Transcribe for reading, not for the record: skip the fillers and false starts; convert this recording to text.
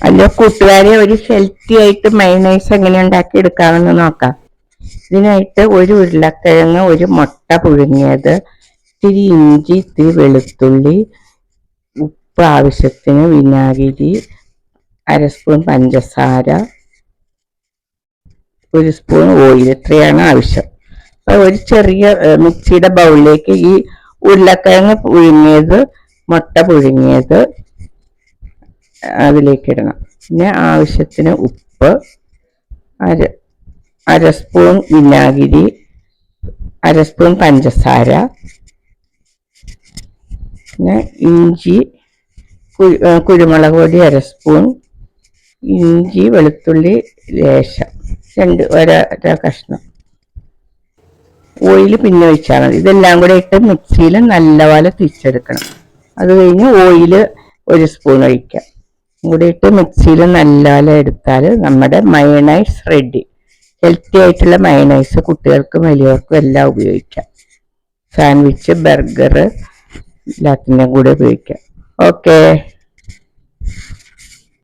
അല്ല കൂട്ടുകാരെ, ഒരു ഹെൽത്തി ആയിട്ട് മയണൈസ് എങ്ങനെ ഉണ്ടാക്കി എടുക്കാമെന്ന് നോക്കാം. ഇതിനായിട്ട് ഒരു ഉരുളക്കിഴങ്ങ്, ഒരു മുട്ട പുഴുങ്ങിയത്, ഇത്തിരി ഇഞ്ചി, ഇത്തിരി വെളുത്തുള്ളി, ഉപ്പ് ആവശ്യത്തിന്, വിനാഗിരി, അര സ്പൂൺ പഞ്ചസാര, ഒരു സ്പൂൺ ഓയിൽ, ഇത്രയാണ് ആവശ്യം. അപ്പൊ ഒരു ചെറിയ മിക്സിയുടെ ബൗളിലേക്ക് ഈ ഉരുളക്കിഴങ്ങ് പുഴുങ്ങിയത്, മുട്ട പുഴുങ്ങിയത് അതിലേക്ക് ഇടണം. പിന്നെ ആവശ്യത്തിന് ഉപ്പ്, അര സ്പൂൺ വിനാഗിരി, അര സ്പൂൺ പഞ്ചസാര, പിന്നെ ഇഞ്ചി, കുരുമുളക് പൊടി അര സ്പൂൺ, ഇഞ്ചി വെളുത്തുള്ളി ലേശം, ഒര കഷ്ണം, ഓയിൽ പിന്നെ ഒഴിച്ചാൽ മതി. ഇതെല്ലാം കൂടെ ഇട്ട് മിക്സിയിൽ നല്ലപോലെ തിരിച്ചെടുക്കണം. അത് കഴിഞ്ഞ് ഓയിൽ ഒരു സ്പൂൺ ഒഴിക്കാം. കൂടെ ഇട്ട് മിക്സിയിൽ നല്ലപോലെ എടുത്താൽ നമ്മുടെ മയണൈസ് റെഡി. ഹെൽത്തി ആയിട്ടുള്ള മയണൈസ് കുട്ടികൾക്കും വലിയവർക്കും എല്ലാം ഉപയോഗിക്കാം. സാൻഡ്വിച്ച്, ബർഗർ എല്ലാത്തിൻ്റെയും കൂടെ ഉപയോഗിക്കാം. ഓക്കെ.